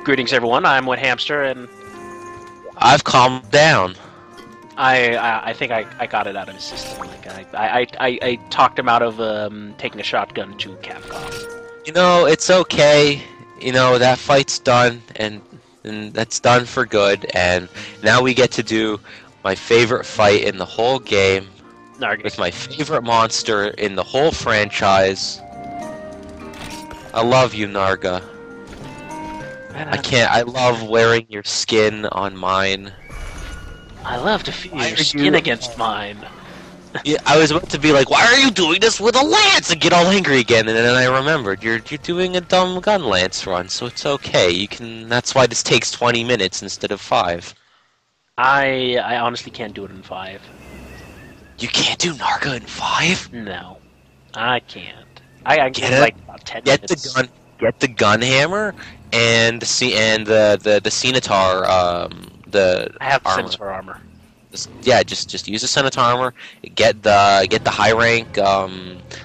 Greetings, everyone. I'm What Hamster, and I've calmed down. I think I got it out of his system. Like I talked him out of taking a shotgun to Capcom. You know, it's okay. You know, that fight's done, and that's done for good, and now we get to do my favorite fight in the whole game, Narg. with my favorite monster in the whole franchise. I love you, Narga. I love wearing your skin on mine. I love to feel Why your are skin you- against mine. Yeah, I was about to be like, why are you doing this with a lance? And get all angry again, and then I remembered, you're doing a dumb gun lance run, so it's okay. You can. That's why this takes 20 minutes instead of 5. I honestly can't do it in 5. You can't do Narga in 5? No, I can't. I can Get do it? like about 10 Get minutes. the gun. Get the gun hammer and the Cenotar. I have the armor. Scimitar armor. Just use the Cenotar armor. Get the high rank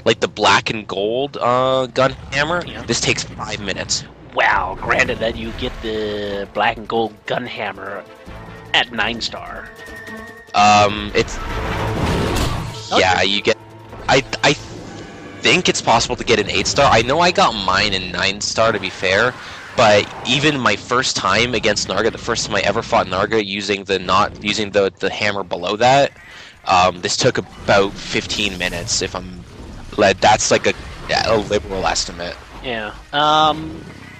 like the black and gold gun hammer. Yeah. This takes 5 minutes. Wow, granted that you get the black and gold gun hammer at 9-star. It's Okay. yeah. You get. I think it's possible to get an 8-star. I know I got mine in 9-star to be fair, but even my first time against Narga, the first time I ever fought Narga using the hammer below that, this took about 15 minutes. If I'm led, that's like a liberal estimate. Yeah.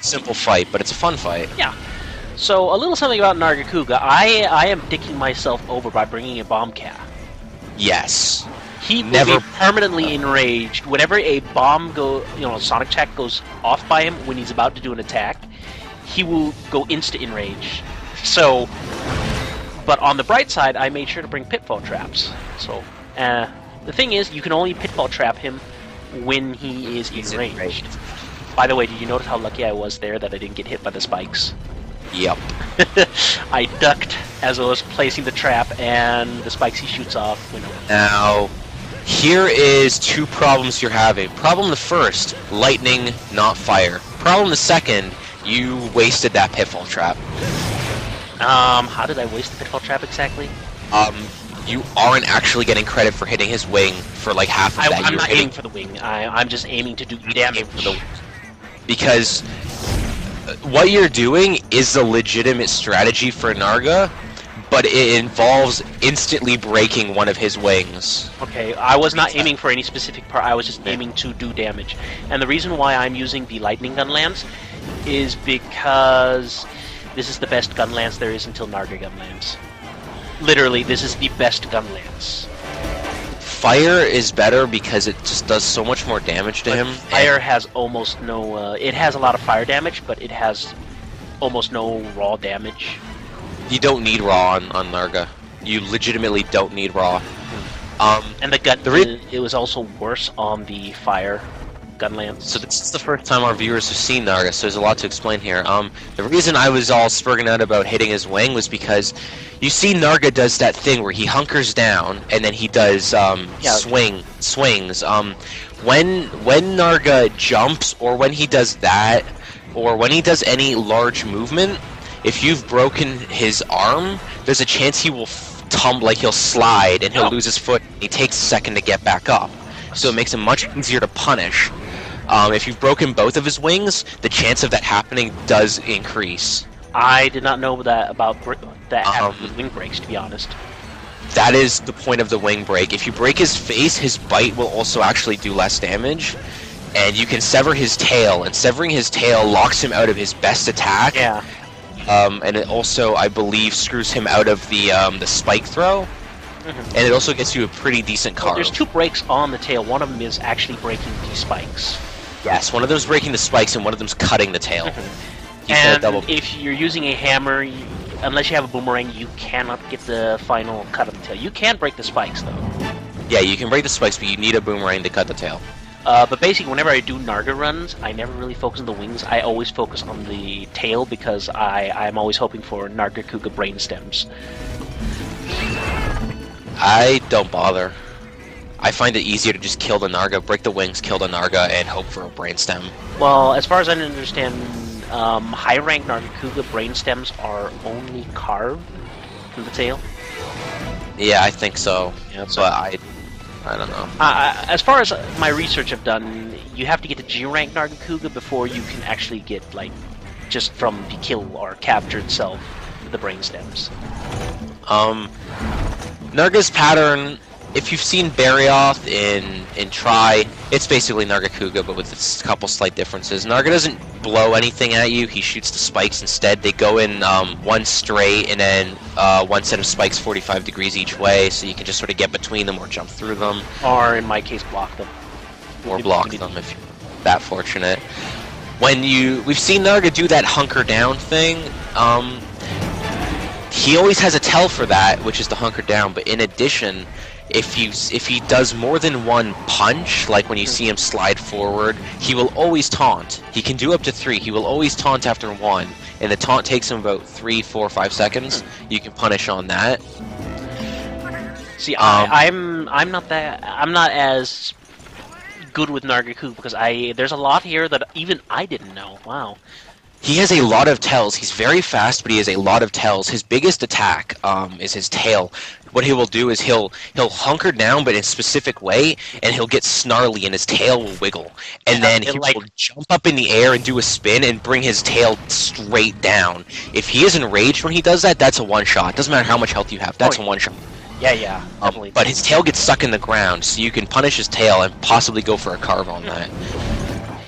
Simple fight, but it's a fun fight. Yeah. So, a little something about Nargacuga. I am dicking myself over by bringing a bomb cat. Yes. He will Never- be permanently enraged whenever a bomb sonic attack goes off by him when he's about to do an attack. He will go insta enraged. So, but on the bright side, I made sure to bring pitfall traps. So, the thing is, you can only pitfall trap him when he is He's enraged. enraged. By the way, did you notice how lucky I was there that I didn't get hit by the spikes? Yep. I ducked as I was placing the trap, and the spikes he shoots off went over. Now, here is 2 problems you're having. Problem the first, lightning, not fire. Problem the second, you wasted that pitfall trap. How did I waste the pitfall trap exactly? You aren't actually getting credit for hitting his wing for like half of that. I'm You're not hitting aiming for the wing. I'm just aiming to do damage. for the because what you're doing is a legitimate strategy for Narga, but it involves instantly breaking one of his wings. Okay, I was not aiming for any specific part. I was just aiming to do damage. And the reason why I'm using the lightning gun lance is because this is the best gun lance there is until Narga gun lance. Literally, this is the best gun lance. Fire is better because it just does so much more damage to him. Fire has almost no... it has a lot of fire damage, but it has almost no raw damage. You don't need raw on Narga. You legitimately don't need raw. And the gun, The it was also worse on the fire gun lance. So this is the first time our viewers have seen Narga, so there's a lot to explain here. The reason I was all spurring out about hitting his wing was because you see Narga does that thing where he hunkers down and then he does swings. When Narga jumps or when he does that or when he does any large movement, if you've broken his arm, there's a chance he will tumble, like he'll slide and he'll lose his foot. He takes a second to get back up, so it makes him much easier to punish. If you've broken both of his wings, the chance of that happening does increase. I did not know that about that happened with wing breaks, to be honest. That is the point of the wing break. If you break his face, his bite will also actually do less damage, and you can sever his tail, and severing his tail locks him out of his best attack. Yeah. And it also, I believe, screws him out of the spike throw, and it also gets you a pretty decent carve. There's 2 breaks on the tail. One of them is actually breaking the spikes. Yes, one of them's breaking the spikes, and one of them's cutting the tail. And if you're using a hammer, unless you have a boomerang, you cannot get the final cut of the tail. You can break the spikes, though. Yeah, you can break the spikes, but you need a boomerang to cut the tail. But basically, whenever I do Narga runs, I never really focus on the wings. I always focus on the tail because I'm always hoping for Nargacuga brain stems. I don't bother. I find it easier to just kill the Narga, break the wings, kill the Narga, and hope for a brainstem. Well, as far as I understand, high rank Nargacuga brainstems are only carved from the tail. Yeah, I think so. Yeah, but I don't know. As far as my research I've done, you have to get to G rank Nargacuga before you can actually get like just from the kill or capture itself the brainstems. Narga's pattern, if you've seen Barioth in Tri, it's basically Nargacuga, but with a couple slight differences. Narga doesn't blow anything at you, he shoots the spikes instead. They go in one straight and then one set of spikes 45 degrees each way, so you can just sort of get between them or jump through them. Or in my case, block them. Or block them if you're that fortunate. We've seen Narga do that hunker down thing. He always has a tell for that, which is the hunker down, but in addition, if he does more than one punch, like when you see him slide forward, he will always taunt. He can do up to 3. He will always taunt after 1, and the taunt takes him about 3, 4, 5 seconds. You can punish on that. See, I'm not as good with Nargacuga because there's a lot here that even I didn't know. Wow. He has a lot of tells. He's very fast, but he has a lot of tells. His biggest attack is his tail. What he will do is he'll hunker down, but in a specific way, and he'll get snarly, and his tail will wiggle. And then he will jump up in the air and do a spin and bring his tail straight down. If he is enraged when he does that, that's a one-shot. Doesn't matter how much health you have. That's a one-shot. Yeah, definitely. But his tail gets stuck in the ground, so you can punish his tail and possibly go for a carve on that.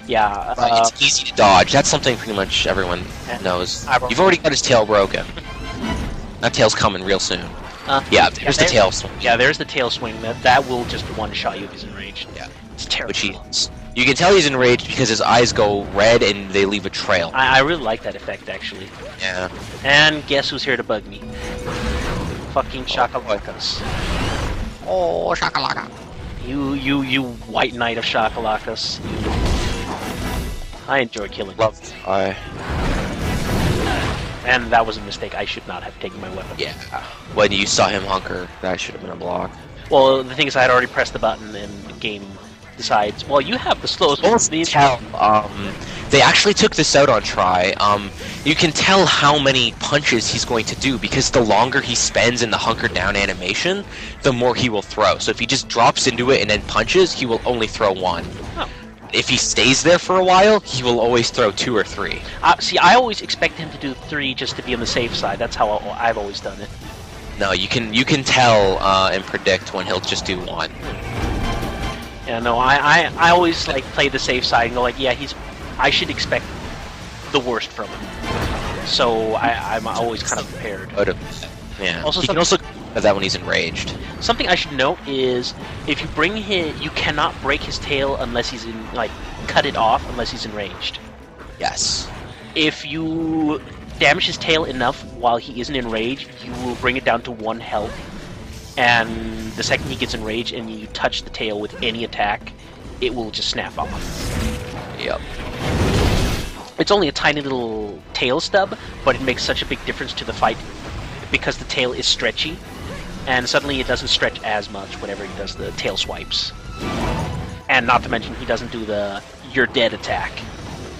Yeah, but it's easy to dodge. That's something pretty much everyone knows. You've already got his tail broken. That tail's coming real soon. Yeah, there's the tail swing. Yeah, there's the tail swing. That will just one-shot you if he's enraged. Yeah, it's terrible. Which you can tell he's enraged because his eyes go red and they leave a trail. I really like that effect, actually. Yeah. And guess who's here to bug me? Fucking Shakalakas. Oh, Shakalaka. You white knight of Shakalakas. I enjoy killing. Love. And that was a mistake. I should not have taken my weapon. Yeah. When you saw him hunker, that should have been a block. Well, the thing is, I had already pressed the button, and the game decides. Well, you have the slowest. They actually took this out on Tri. You can tell how many punches he's going to do because the longer he spends in the hunker down animation, the more he will throw. So if he just drops into it and then punches, he will only throw 1. Oh. If he stays there for a while, he will always throw 2 or 3. See, I always expect him to do 3 just to be on the safe side. That's how I've always done it. No, you can tell and predict when he'll just do 1. Yeah, no, I always like play the safe side and go like, yeah, I should expect the worst from him. So I'm always kind of prepared. Yeah. Also, he can also do that when he's enraged. Something I should note is if you bring you cannot break his tail unless he's cut it off unless he's enraged. Yes. If you damage his tail enough while he isn't enraged, you will bring it down to 1 health. And the second he gets enraged and you touch the tail with any attack, it will just snap off. Yep. It's only a tiny little tail stub, but it makes such a big difference to the fight because the tail is stretchy, and suddenly it doesn't stretch as much whenever he does the tail swipes. And not to mention, he doesn't do the "you're dead" attack.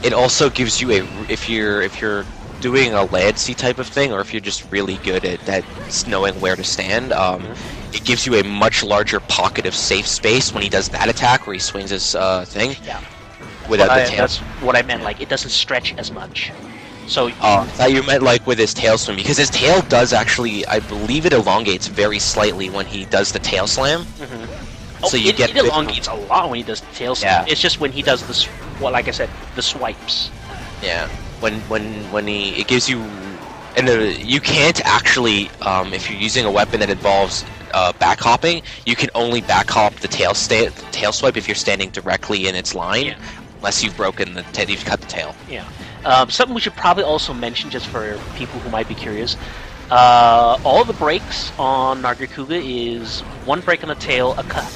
It also gives you if you're doing a Lancey type of thing, or if you're just really good at knowing where to stand, it gives you a much larger pocket of safe space when he does that attack where he swings his thing. Yeah. Without the tail. That's what I meant. Like, it doesn't stretch as much. So. I thought you meant like with his tail swing, because his tail does actually, I believe, it elongates very slightly when he does the tail slam. So it elongates a lot when he does the tail slam. Yeah. It's just when he does like I said, the swipes. Yeah. When it gives you, and you can't actually, if you're using a weapon that involves back hopping, you can only back hop the tail swipe if you're standing directly in its line, unless you've broken you've cut the tail. Yeah. Something we should probably also mention, just for people who might be curious. All the breaks on Nargacuga is 1 break on the tail,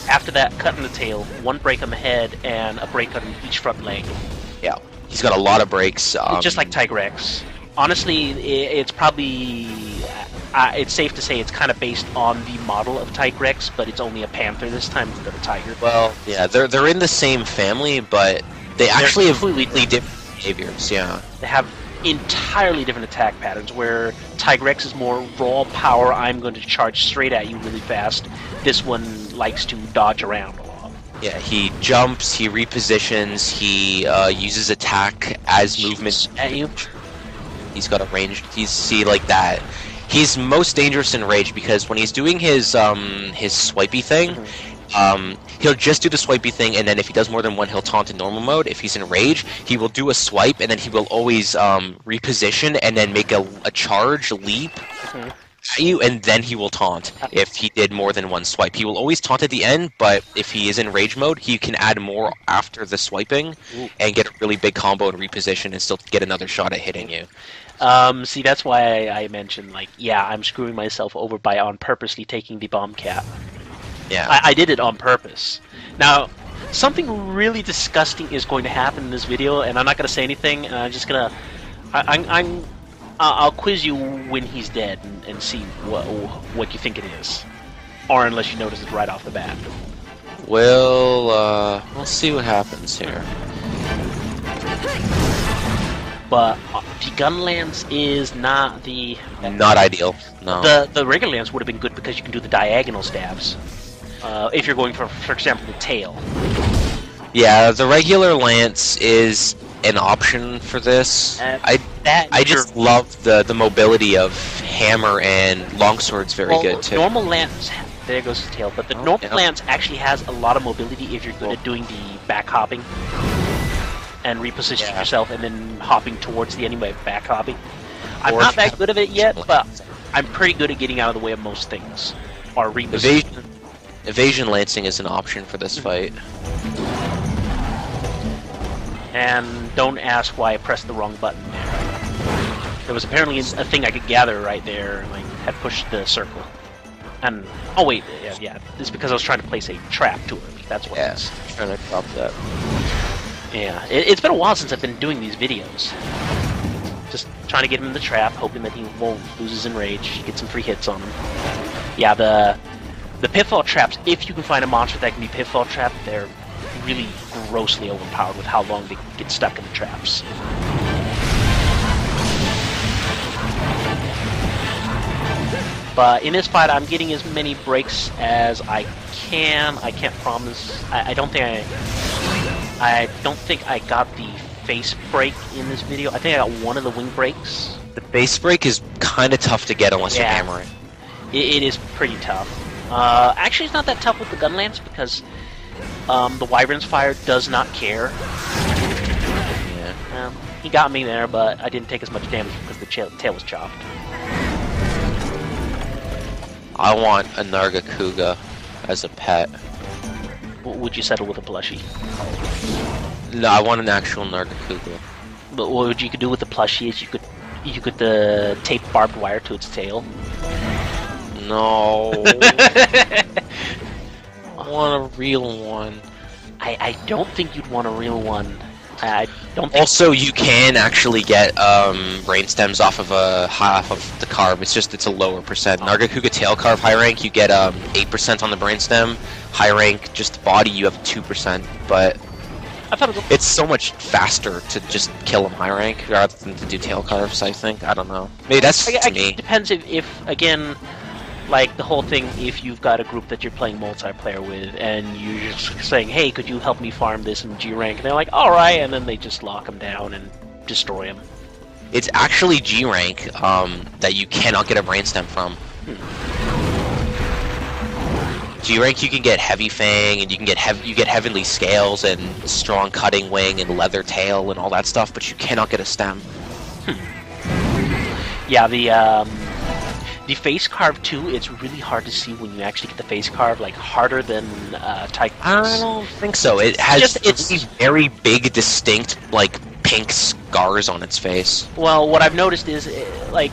after that cut in the tail, 1 break on the head, and a break on each front leg. Yeah, he's got a lot of breaks. Just like Tigrex. Honestly, it's probably it's safe to say it's kind of based on the model of Tigrex, but it's only a Panther this time instead of a tiger. Well, yeah, they're in the same family, but they actually have completely different behaviors. Yeah, they have entirely different attack patterns, where Tigrex is more raw power, I'm going to charge straight at you really fast. This one likes to dodge around a lot. Yeah, he jumps, he repositions, he uses attack as movement At you. He's got a range. See, like that. He's most dangerous in rage because when he's doing his swipey thing, he'll just do the swipey thing, and then if he does more than one, he'll taunt in normal mode. If he's in rage, he will do a swipe, and then he will always reposition and then make a charge leap at you, and then he will taunt if he did more than one swipe. He will always taunt at the end, but if he is in rage mode, he can add more after the swiping and get a really big combo and reposition and still get another shot at hitting you. See, that's why I mentioned, like, yeah, I'm screwing myself over by on purposely taking the bomb cap. Yeah. I did it on purpose. Now, something really disgusting is going to happen in this video, and I'm not going to say anything, and I'm just going to... I'll quiz you when he's dead and see what you think it is. Or unless you notice it right off the bat. Well, we'll see what happens here. But the gun lance is not the... Not ideal, no. The regular lance would have been good because you can do the diagonal stabs. If you're going for example, the tail. Yeah, the regular lance is an option for this. I just love the mobility of hammer and longsword's very good too. Normal lance, there goes the tail, but the normal lance actually has a lot of mobility if you're good at doing the back hopping and repositioning yourself and then hopping towards the enemy by back hopping. I'm not that good at it yet, but I'm pretty good at getting out of the way of most things. Or repositioning. Evasion lancing is an option for this fight. And don't ask why I pressed the wrong button there. There was apparently a thing I could gather right there, and I had pushed the circle. And, oh wait, yeah, it's because I was trying to place a trap to it. That's what it is. Trying to drop that. Yeah, it's been a while since I've been doing these videos. Just trying to get him in the trap, hoping that he won't lose his enrage, get some free hits on him. Yeah, the pitfall traps, if you can find a monster that can be pitfall trapped, they're really grossly overpowered with how long they get stuck in the traps. But in this fight, I'm getting as many breaks as I can. I can't promise. I don't think I got the face break in this video. I think I got one of the wing breaks. The face break is kind of tough to get unless you're hammering. It is pretty tough. Actually, it's not that tough with the gun lance because the Wyvern's fire does not care. Yeah. He got me there, but I didn't take as much damage because the tail was chopped. I want a Nargacuga as a pet. Would you settle with a plushie? No, I want an actual Nargacuga. But what you could do with the plushie is you could tape barbed wire to its tail. No. I want a real one. I don't think you'd want a real one. I don't think... Also, you can actually get brain stems off of the carve. It's a lower percent. Nargacuga tail carve high rank, you get 8% on the brain stem. High rank, just the body, you have 2%. But I thought it's so much faster to just kill him high rank rather than to do tail carves. I think. I don't know. Maybe that's to me. It depends if again. Like, the whole thing, if you've got a group that you're playing multiplayer with, and you're just saying, hey, could you help me farm this in G rank? And they're like, alright, and then they just lock them down and destroy them. It's actually G rank that you cannot get a brain stem from. G rank you can get heavy fang, and you get heavenly scales, and strong cutting wing, and leather tail, and all that stuff, but you cannot get a stem. Yeah, the face carve too, it's really hard to see when you actually get the face carve, like harder than type. I don't think so. It has these very big, distinct, like pink scars on its face. Well, what I've noticed is, like,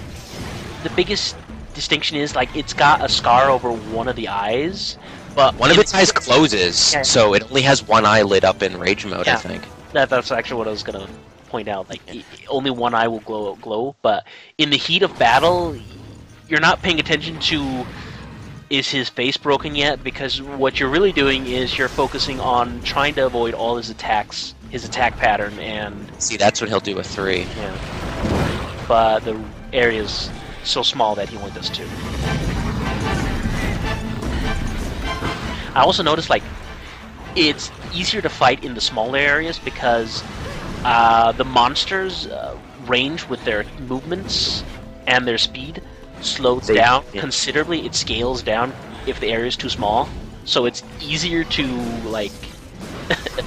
the biggest distinction is, like, it's got a scar over one of the eyes, but one of its eyes closes, so it only has one eye lit up in rage mode. Yeah. I think that's actually what I was gonna point out. Like, only one eye will glow, but in the heat of battle, you're not paying attention to is his face broken yet, because what you're really doing is you're focusing on trying to avoid all his attacks, his attack pattern, and... See, that's what he'll do with 3. Yeah. but the area's so small that he only does 2. I also noticed, like, it's easier to fight in the smaller areas because the monsters' range with their movements and their speed slows down considerably. It scales down if the area is too small, so it's easier to, like...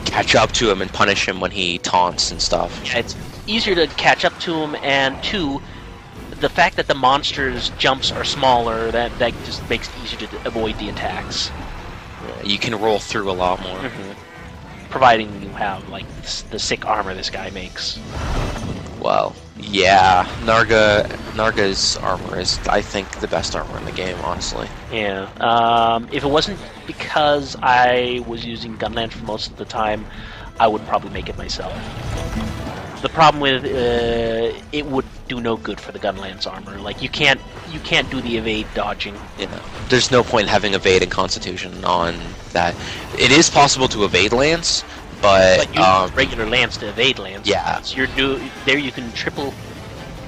catch up to him and punish him when he taunts and stuff. Yeah, it's easier to catch up to him, and 2, the fact that the monsters' jumps are smaller, that just makes it easier to avoid the attacks. Yeah, you can roll through a lot more. Providing you have, like, the sick armor this guy makes. Well, yeah, Narga's armor is, I think, the best armor in the game, honestly. Yeah, if it wasn't because I was using Gunland for most of the time, I would probably make it myself. The problem with it would do no good for the Gunland's armor. Like, you can't do the evade dodging. You know, there's no point in having evade and Constitution on that. It is possible to evade Lance, but you use regular Lance to evade Lance. Yeah. So there you can triple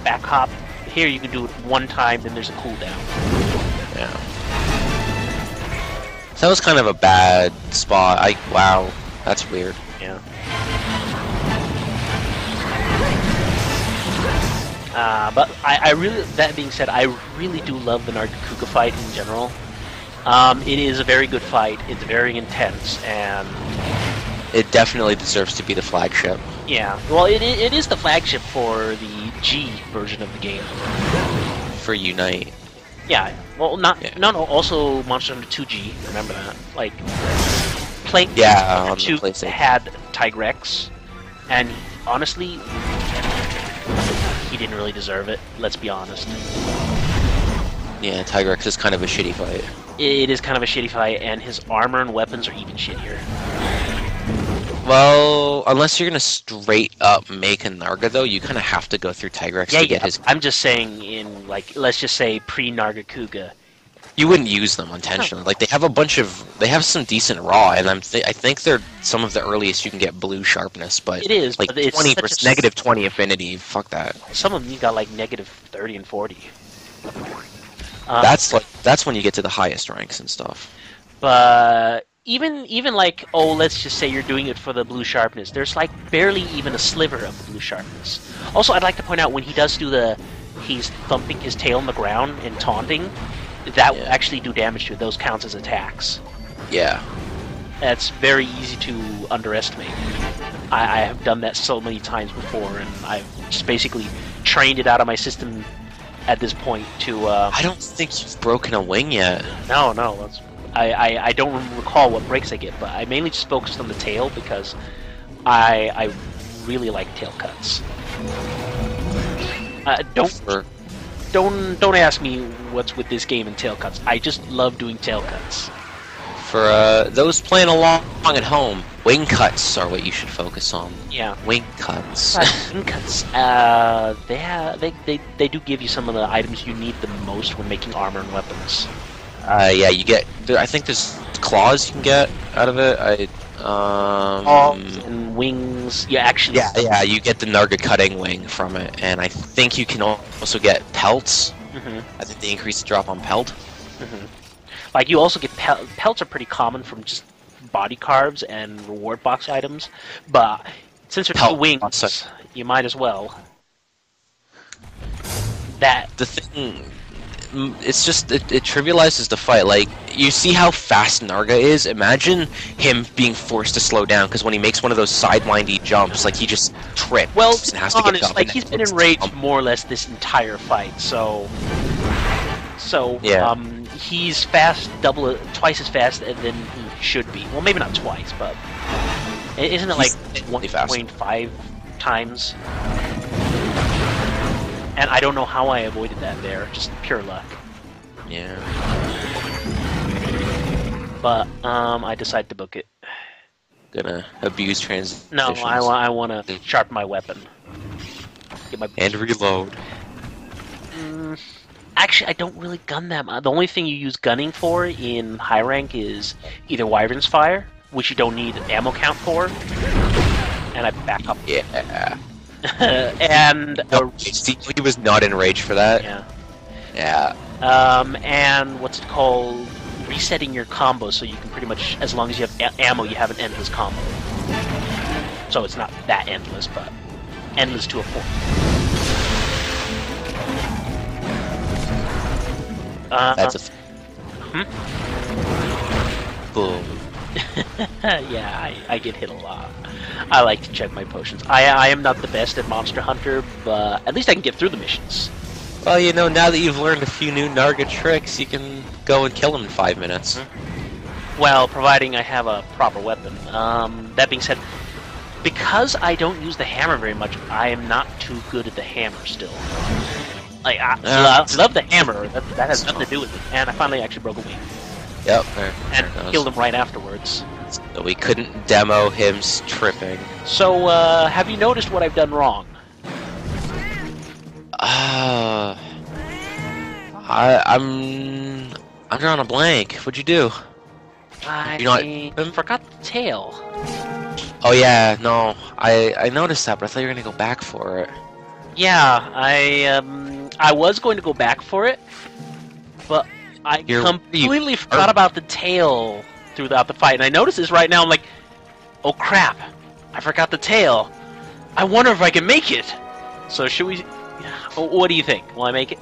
back hop. Here you can do it one time, then there's a cooldown. Yeah. So that was kind of a bad spot. Wow, that's weird. Yeah. But I really, that being said, I really do love the Nargacuga fight in general. It is a very good fight. It's very intense, and it definitely deserves to be the flagship. Yeah, well, it is the flagship for the G version of the game. For Unite. Yeah, well, no, also Monster Hunter 2G. Remember that? Like, playing on the PlayStation had Tigrex, and honestly, he didn't really deserve it. Let's be honest. Yeah, Tigrex is kind of a shitty fight. It is kind of a shitty fight, and his armor and weapons are even shittier. Well, unless you're gonna straight up make a Narga, though, you kind of have to go through Tigrex to get his... I'm just saying, in, like, let's just say pre-Nargacuga. You wouldn't use them intentionally. Like, they have a bunch of... They have some decent raw, and I think they're some of the earliest you can get blue sharpness, but... It is, like, but it's negative 20 affinity, fuck that. Some of them you got, like, negative 30 and 40. That's when you get to the highest ranks and stuff. But... Even like, oh, let's just say you're doing it for the blue sharpness, there's like barely even a sliver of the blue sharpness. Also, I'd like to point out when he does do he's thumping his tail on the ground and taunting, that will actually do damage to it. Those counts as attacks. Yeah. That's very easy to underestimate. I have done that so many times before, and I've just basically trained it out of my system at this point to... I don't think you've broken a wing yet. No, I don't recall what breaks I get, but I mainly just focused on the tail because I really like tail cuts. Don't ask me what's with this game and tail cuts. I just love doing tail cuts. For those playing along at home, wing cuts are what you should focus on. Yeah, wing cuts. Wing cuts. They do give you some of the items you need the most when making armor and weapons. Yeah, you get... I think there's claws you can get out of it. Claws and wings. Yeah, actually... Yeah, you get the Narga cutting wing from it, and I think you can also get pelts. I think they increase the drop on pelt. Like, you also get... Pelts are pretty common from just body carves and reward box items, but since they're two wings, you might as well. The thing... It's just, it trivializes the fight. Like, you see how fast Narga is? Imagine him being forced to slow down, because when he makes one of those sidewindy jumps, like, he just trips and has to get up. Like, he's been enraged more or less this entire fight, so yeah. He's fast, twice as fast than he should be. Well, maybe not twice, but isn't it like 1.5 times? And I don't know how I avoided that there, just pure luck. Yeah. But, I decided to book it. Gonna abuse transitions. No, I want to sharpen my weapon. Get my... And reload. Actually, I don't really gun that much. The only thing you use gunning for in high rank is either Wyvern's Fire, which you don't need ammo count for, and I back up. Yeah. and No, he was not enraged for that. yeah. Yeah. And what's it called? Resetting your combo so you can pretty much, as long as you have ammo, you have an endless combo. So it's not that endless, but endless to a point. That's a. Boom. Yeah, I get hit a lot. I like to check my potions. I am not the best at Monster Hunter, but at least I can get through the missions. Well, you know, now that you've learned a few new Narga tricks, you can go and kill him in 5 minutes. Well, providing I have a proper weapon. That being said, because I don't use the hammer very much, I am not too good at the hammer still. Like, I love the hammer. That has nothing to do with it. And I finally actually broke a wing. Yep. And killed him right afterwards. So we couldn't demo him tripping. So, have you noticed what I've done wrong? I'm drawing a blank. What'd you do? I forgot the tail. Oh yeah, no. I noticed that, but I thought you were gonna go back for it. Yeah, I was going to go back for it, but I completely forgot about the tail throughout the fight. And I noticed this right now. I'm like, oh crap, I forgot the tail. I wonder if I can make it. So should we? What do you think? Will I make it?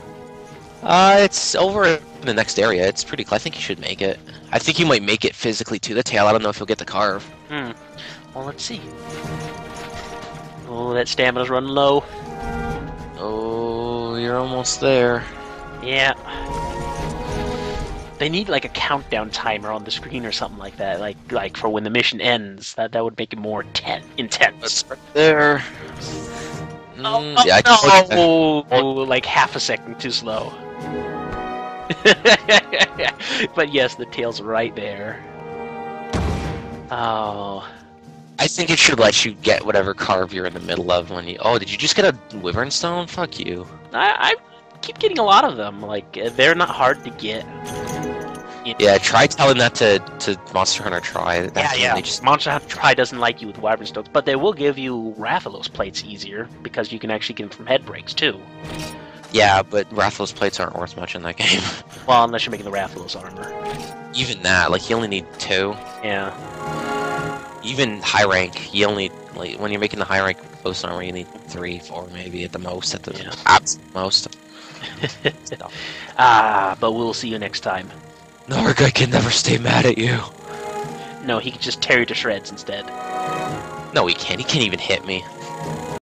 It's over in the next area. It's pretty close. I think you should make it. I think you might make it physically to the tail. I don't know if you'll get the carve. Well, let's see. Oh, that stamina's running low. Oh, you're almost there. Yeah. They need like a countdown timer on the screen or something like that, like for when the mission ends. That would make it more intense. That's right there. Yeah, like half a second too slow. But yes, the tail's right there. Oh. I think it should let you get whatever carve you're in the middle of when you... Oh, did you just get a wyvern stone? Fuck you. I keep getting a lot of them. Like, they're not hard to get. Yeah, try telling that to Monster Hunter Try. Yeah. Monster Hunter Try doesn't like you with wyvern stones, but they will give you Rathalos plates easier, because you can actually get them from head breaks, too. Yeah, but Rathalos plates aren't worth much in that game. Well, unless you're making the Rathalos armor. Even that, like, you only need 2. Yeah. Even high rank, you only, like, when you're making the high rank ghost armor, you need 3, 4 maybe at the most, at the absolute most. But we'll see you next time. Narga can never stay mad at you. No, he can just tear you to shreds instead. No, he can't. He can't even hit me.